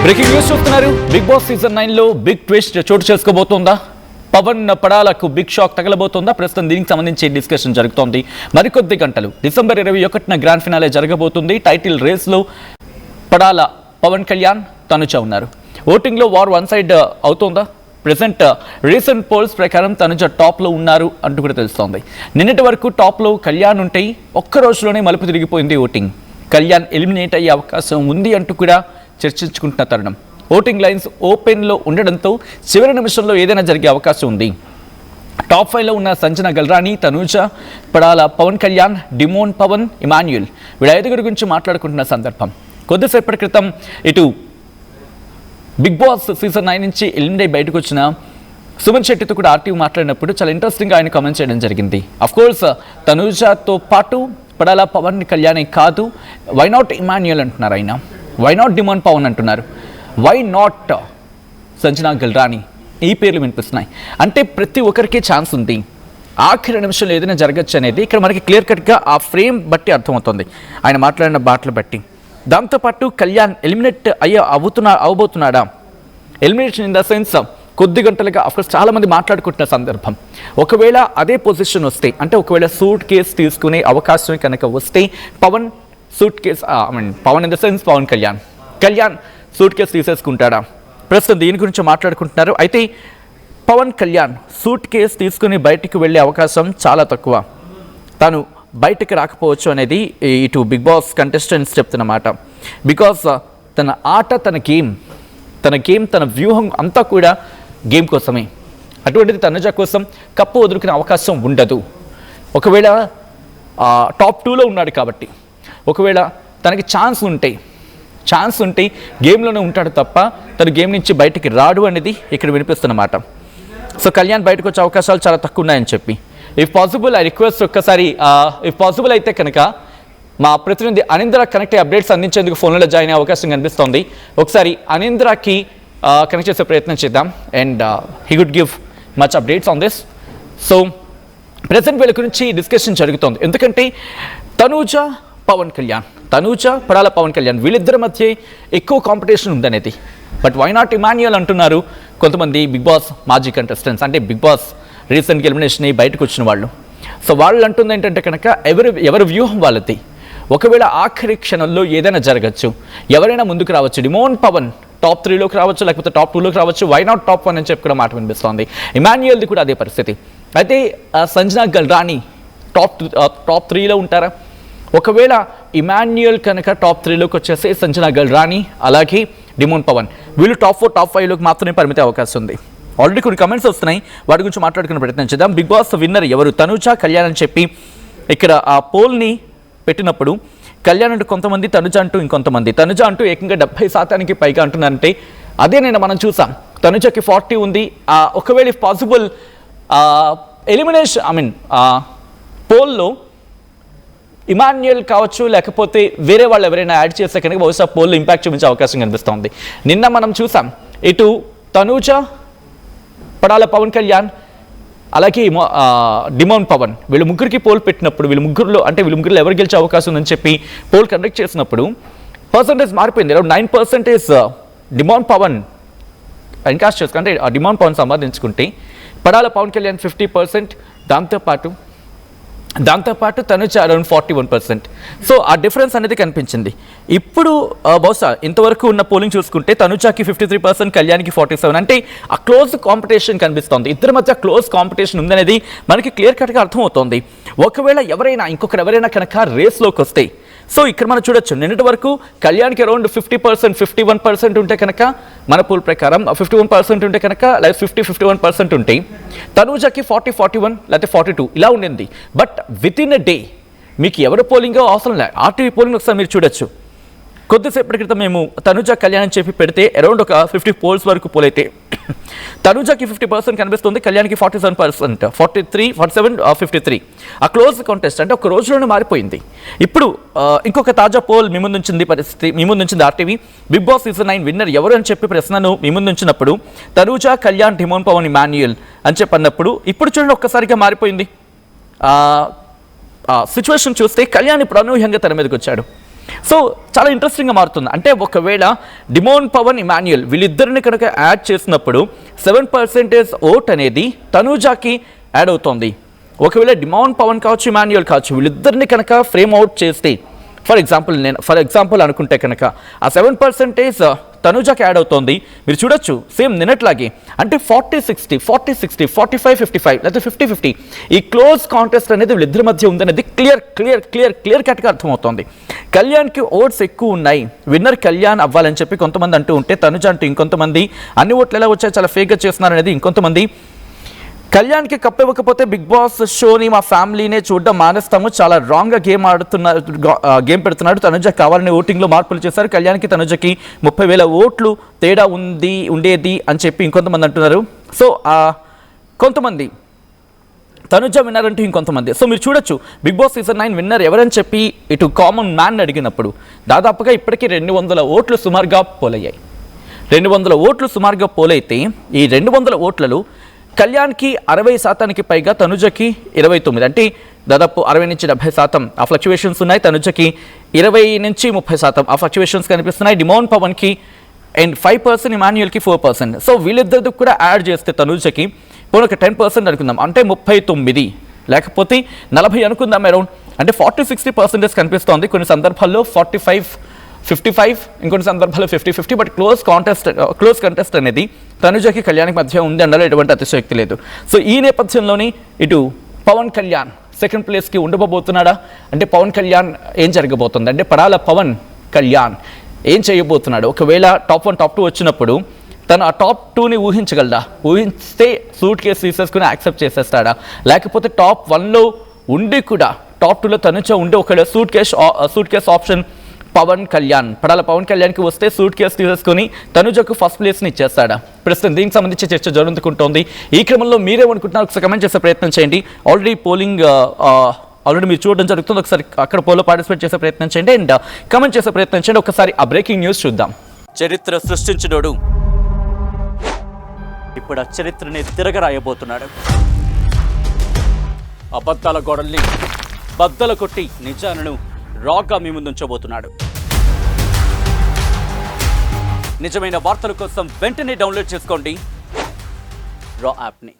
Breaking news చూస్తున్నారు. Bigg Boss season 9 లో big twist చోటు చేసుకోబోతోందా? పవన్ పడాలకు బిగ్ షాక్ తగలబోతోందా? ప్రస్తుతం దీనికి సంబంధించి డిస్కషన్ జరుగుతోంది. మరికొద్ది గంటలు డిసెంబర్ 21న గ్రాండ్ ఫినాలే జరగబోతుంది. టైటిల్ రేస్ లో పడాల, పవన్ కళ్యాణ్, తనుజ ఉన్నారు. ఓటింగ్ లో వార్ వన్ సైడ్ అవుతోందా? ప్రెసెంట్ రీసెంట్ పోల్స్ ప్రకారం తనుజ టాప్ లో ఉన్నారు అంటూ కూడా తెలుస్తోంది. నిన్నటి వరకు టాప్ లో కళ్యాణ్ ఉంటే ఒక్క రోజులోనే మలుపు తిరిగిపోయింది ఓటింగ్. కళ్యాణ్ ఎలిమినేట్ అయ్యే అవకాశం ఉంది అంటూ కూడా చర్చించుకుంటున్న తరుణం. ఓటింగ్ లైన్స్ ఓపెన్లో ఉండడంతో చివరి నిమిషంలో ఏదైనా జరిగే అవకాశం ఉంది. టాప్ 5లో ఉన్న సంజన గల్రాని, తనూజ, పడాల, పవన్ కళ్యాణ్, డిమోన్ పవన్, ఇమాన్యుయల్ వీళ్ళ ఐదుగురి గురించి మాట్లాడుకుంటున్న సందర్భం. కొద్దిసేపటి క్రితం ఇటు బిగ్ బాస్ సీజన్ 9 నుంచి ఎలిమినేట్ బయటకు వచ్చిన సుమన్ శెట్టితో కూడా ఆర్టీవీ మాట్లాడినప్పుడు చాలా ఇంట్రెస్టింగ్గా ఆయన కామెంట్ చేయడం జరిగింది. అఫ్కోర్స్ తనూజతో పాటు పడాల, పవన్ కళ్యాణే కాదు, వై నాట్ ఇమాన్యుయల్ అంటున్నారు ఆయన, వై నాట్ డిమోన్ పవన్ అంటున్నారు, వై నాట్ సంజనా గల్రాని, ఈ పేర్లు వినిపిస్తున్నాయి. అంటే ప్రతి ఒక్కరికి ఛాన్స్ ఉంది, ఆఖరి నిమిషంలో ఏదైనా జరగచ్చు అనేది ఇక్కడ మనకి క్లియర్ కట్గా ఆ ఫ్రేమ్ బట్టి అర్థమవుతుంది, ఆయన మాట్లాడిన మాటలు బట్టి. దాంతోపాటు కళ్యాణ్ ఎలిమినేట్ అవబోతున్నాడా? ఎలిమినేషన్ ఇన్ ద సెన్స్ కొద్ది గంటలుగా అఫ్కోర్స్ చాలామంది మాట్లాడుకుంటున్న సందర్భం. ఒకవేళ అదే పొజిషన్ వస్తే, అంటే ఒకవేళ సూట్ కేసు తీసుకునే అవకాశం కనుక వస్తే Pawan suit case Pawan in the sense Pawan Kalyan suit case తీసేసుకుంటాడా? ప్రస్తుతం దీని గురించి మాట్లాడుకుంటున్నారు. అయితే పవన్ కళ్యాణ్ సూట్ కేసు తీసుకుని బయటికి వెళ్ళే అవకాశం చాలా తక్కువ, తాను బయటికి రాకపోవచ్చు అనేది ఇటు బిగ్ బాస్ కంటెస్టెంట్స్ చెప్తున్నమాట. బికాస్ తన ఆట, తన గేమ్, తన వ్యూహం అంతా కూడా గేమ్ కోసమే. అటువంటిది తనుజ కోసం కప్పు వదులుకునే అవకాశం ఉండదు. ఒకవేళ టాప్ 2లో ఉన్నాడు కాబట్టి, ఒకవేళ తనకి ఛాన్స్ ఉంటే గేమ్లోనే ఉంటాడు తప్ప తను గేమ్ నుంచి బయటికి రాడు అనేది ఇక్కడ వినిపిస్తున్నమాట. సో కళ్యాణ్ బయటకు వచ్చే అవకాశాలు చాలా తక్కువ ఉన్నాయని చెప్పి, ఇఫ్ పాసిబుల్ ఐ రిక్వెస్ట్ ఒక్కసారి ఇఫ్ పాసిబుల్ అయితే కనుక మా ప్రతినిధి అనింద్ర కనెక్ట్ అప్డేట్స్ అందించేందుకు ఫోన్లో జాయిన్ అయ్యే అవకాశం కనిపిస్తోంది. ఒకసారి అనింద్రకి కనెక్ట్ చేసే ప్రయత్నం చేద్దాం and he good give much updates on this. So present వీళ్ళ గురించి డిస్కషన్ జరుగుతోంది. ఎందుకంటే తనూజ, పడాల, పవన్ కళ్యాణ్ వీళ్ళిద్దరి మధ్య ఎక్కువ కాంపిటీషన్ ఉందనేది. బట్ వై నాట్ ఇమాన్యుయల్ అంటున్నారు కొంతమంది బిగ్ బాస్ మాజీ కంటెస్టెంట్స్, అంటే బిగ్ బాస్ రీసెంట్ ఎలిమినేషన్ అయ్యి బయటకు వచ్చిన వాళ్ళు. సో వాళ్ళు అంటుంది ఏంటంటే కనుక ఎవరి వ్యూహం వాళ్ళది. ఒకవేళ ఆఖరి క్షణంలో ఏదైనా జరగచ్చు, ఎవరైనా ముందుకు రావచ్చు. డిమోన్ పవన్ టాప్ 3లోకి రావచ్చు, లేకపోతే టాప్ 2లోకి రావచ్చు, వై నాట్ టాప్ 1 అని చెప్పి కూడా మాట వినిపిస్తోంది. ఇమాన్యుయల్ది కూడా అదే పరిస్థితి. అయితే సంజనా గల్రాని టాప్ 3లో ఉంటారా? ఒకవేళ ఇమాన్యుయల్ కనుక టాప్ 3లోకి వచ్చేసి సంజనా గల్రాని అలాగే డిమోన్ పవన్ వీళ్ళు టాప్ 4, టాప్ 5లోకి మాత్రమే పరిమిత అవకాశం ఉంది. ఆల్రెడీ కొన్ని కమెంట్స్ వస్తున్నాయి, వాటి గురించి మాట్లాడుకునే ప్రయత్నం చేద్దాం. బిగ్ బాస్ విన్నర్ ఎవరు? తనూజ, కళ్యాణ్ అని చెప్పి ఇక్కడ ఆ పోల్ని పెట్టినప్పుడు కళ్యాణ్ అంటూ కొంతమంది, తనుజ అంటూ ఇంకొంతమంది. తనుజ అంటూ ఏకంగా 70% పైగా అంటున్నారంటే అదే నేను మనం చూసాం. తనుజకి 40 ఉంది. ఒకవేళ ఇఫ్ పాసిబుల్ ఎలిమినేషన్ పోల్లో ఇమాన్యుయల్ కావచ్చు, లేకపోతే వేరే వాళ్ళు ఎవరైనా యాడ్ చేస్తే కనుక బహుశా పోల్లో ఇంపాక్ట్ చూపించే అవకాశం కనిపిస్తోంది. నిన్న మనం చూసాం ఇటు తనూజ, పడాల, పవన్ కళ్యాణ్ అలాగే డిమోన్ పవన్ వీళ్ళు ముగ్గురికి పోల్ పెట్టినప్పుడు వీళ్ళ ముగ్గురులో ఎవరు గెలిచే అవకాశం ఉందని చెప్పి పోల్ కండక్ట్ చేసినప్పుడు పర్సంటేజ్ మారిపోయింది. 9% డిమోన్ పవన్ ఎన్కాస్ట్ చేసుకుంటే డిమోన్ పవన్ సంపాదించుకుంటే పడాల, పవన్ కళ్యాణ్ 50%, దాంతోపాటు తనుజ అరౌండ్ 41%. సో ఆ డిఫరెన్స్ అనేది కనిపించింది. ఇప్పుడు బహుశా ఇంతవరకు ఉన్న పోలింగ్ చూసుకుంటే తనుజకి 53%, కళ్యాణ్కి 47%. అంటే ఆ క్లోజ్ కాంపిటీషన్ కనిపిస్తోంది. ఇద్దరి మధ్య క్లోజ్ కాంపిటీషన్ ఉందనేది మనకి క్లియర్ కట్గా అర్థమవుతోంది. ఒకవేళ ఇంకొకరు కనుక రేస్లోకి వస్తే, సో ఇక్కడ మనం చూడొచ్చు నిన్నటి వరకు కళ్యాణ్కి అరౌండ్ 50%, 51% ఉంటే కనుక మన పోల్ ప్రకారం 51% ఉంటే కనుక లైక్ 51% ఉంటే తనూజకి 40, 41 లేకపోతే 42 ఇలా ఉండింది. But with in a day మీకు ఎవరు పోలింగో అవసరం లేదు, ఆర్టీవీ పోలింగ్ ఒకసారి మీరు చూడొచ్చు. కొద్దిసేపటి క్రితం మేము తనుజ, కళ్యాణ్ అని చెప్పి పెడితే అరౌండ్ ఒక 50 పోల్స్ వరకు పోల్ అయితే తనుజకి 50% కనిపిస్తుంది, కళ్యాణ్కి 47%, 43, 47, 53. ఆ క్లోజ్ కాంటెస్ట్ అంటే ఒక రోజులోనే మారిపోయింది. ఇప్పుడు ఇంకొక తాజా పోల్ మీ ముందుంచింది RTV. Bigg Boss season 9 winner ఎవరు అని చెప్పి ప్రశ్నను మీ ముందుంచినప్పుడు తనుజ, కళ్యాణ్, డిమోన్ పవన్, ఇమాన్యుయల్ అని చెప్పన్నప్పుడు ఇప్పుడు చూడండి ఒక్కసారిగా మారిపోయింది. సిచ్యువేషన్ చూస్తే కళ్యాణ్ ఇప్పుడు అనూహ్యంగా తెర మీదకి వచ్చాడు. సో చాలా ఇంట్రెస్టింగ్గా మారుతుంది. అంటే ఒకవేళ డిమోన్ పవన్ ఇమాన్యుయల్ వీళ్ళిద్దరిని కనుక యాడ్ చేసినప్పుడు 7% ఓట్ అనేది తనూజాకి యాడ్ అవుతుంది. ఒకవేళ డిమోన్ పవన్ కావచ్చు, ఇమాన్యుయల్ కావచ్చు, వీళ్ళిద్దరిని కనుక ఫ్రేమ్ అవుట్ చేస్తే ఫర్ ఎగ్జాంపుల్ అనుకుంటే కనుక ఆ 7% తనూజాకి యాడ్ అవుతోంది. మీరు చూడొచ్చు సేమ్ నిన్నట్లాగే, అంటే 40-60, 40-60, 45-55 లేకపోతే 50-50 ఈ క్లోజ్ కాంటెస్ట్ అనేది వీళ్ళిద్దరి మధ్య ఉందనేది క్లియర్ కట్గా అర్థమవుతోంది. కళ్యాణ్కి ఓట్స్ ఎక్కువ ఉన్నాయి, విన్నర్ కళ్యాణ్ అవ్వాలని చెప్పి కొంతమంది అంటూ ఉంటే, తనుజ అంటూ ఇంకొంతమంది, అన్ని ఓట్లు ఎలా వచ్చాయి చాలా ఫేక్గా చేస్తున్నారు అనేది ఇంకొంతమంది, కళ్యాణ్కి కప్ ఇవ్వకపోతే బిగ్ బాస్ షోని మా ఫ్యామిలీనే చూడడం మానేస్తాము, చాలా రాంగ్గా గేమ్ పెడుతున్నాడు, తనుజ కావాలని ఓటింగ్లో మార్పులు చేశారు, కళ్యాణ్కి తనుజకి 30,000 ఓట్లు తేడా ఉండేది అని చెప్పి ఇంకొంతమంది అంటున్నారు. సో కొంతమంది తనుజ విన్నర్ అంటూ ఇంకొంతమంది. సో మీరు చూడొచ్చు బిగ్ బాస్ సీజన్ 9 విన్నర్ ఎవరని చెప్పి ఇటు కామన్ మ్యాన్ అడిగినప్పుడు దాదాపుగా ఇప్పటికీ 200 ఓట్లు సుమారుగా పోలయ్యాయి. 200 ఓట్లు సుమారుగా పోలైతే ఈ 200 ఓట్లలో కళ్యాణ్కి 60% పైగా, తనుజకి 29, అంటే దాదాపు 60 నుంచి 70% ఆ ఫ్లక్చువేషన్స్ ఉన్నాయి. తనుజకి 20 నుంచి 30% ఆ ఫ్లక్చువేషన్స్ కనిపిస్తున్నాయి. డిమోన్ పవన్కి అండ్ 5%, ఇమాన్యుయల్కి 4%. సో వీళ్ళిద్దరికి కూడా యాడ్ చేస్తే తనుజకి పోనీ ఒక 10% అనుకుందాం, అంటే 39 లేకపోతే 40 అనుకుందాం అరౌండ్, అంటే 40-60% కనిపిస్తోంది. కొన్ని సందర్భాల్లో 45-55, ఇంకొన్ని సందర్భాల్లో 50-50. బట్ క్లోజ్ కంటెస్ట్ అనేది తనుజకి కళ్యాణ్కి మధ్య ఉంది అన్నలో ఎటువంటి అతిశయోక్తి లేదు. సో ఈ నేపథ్యంలోని ఇటు పవన్ కళ్యాణ్ సెకండ్ ప్లేస్కి ఉండబోతున్నాడా, అంటే పవన్ కళ్యాణ్ ఏం జరగబోతుంది, అంటే పడాల పవన్ కళ్యాణ్ ఏం చేయబోతున్నాడు, ఒకవేళ టాప్ 1 టాప్ 2 వచ్చినప్పుడు తను ఆ టాప్ 2ని ఊహించగలడా, ఊహిస్తే సూట్ కేసు తీసేసుకుని యాక్సెప్ట్ చేసేస్తాడా, లేకపోతే టాప్ 1లో ఉండి కూడా టాప్ 2లో తనుజ ఉండి ఒకవేళ సూట్ కేస్ ఆప్షన్ పడాల పవన్ కళ్యాణ్కి వస్తే సూట్ కేసు తీసేసుకొని తనుజకు ఫస్ట్ ప్లేస్ని ఇచ్చేస్తాడా, ప్రస్తుతం దీనికి సంబంధించి చర్చ జరుగుతుంటోంది. ఈ క్రమంలో మీరేమనుకుంటున్నారు ఒకసారి కమెంట్ చేసే ప్రయత్నం చేయండి. ఆల్రెడీ మీరు చూడడం జరుగుతుంది, ఒకసారి అక్కడ పోల్లో పార్టిసిపేట్ చేసే ప్రయత్నం చేయండి అండ్ కమెంట్ చేసే ప్రయత్నం చేయండి. ఒకసారి ఆ బ్రేకింగ్ న్యూస్ చూద్దాం. చరిత్ర సృష్టించినోడు ఇప్పుడు ఆ చరిత్రని తిరగరాయబోతున్నాడు. అబద్ధాల గోడల్ని బద్దలు కొట్టి నిజాలను రాగా మీ ముందుంచబోతున్నాడు. నిజమైన వార్తల కోసం వెంటనే డౌన్లోడ్ చేసుకోండి రా యాప్ని.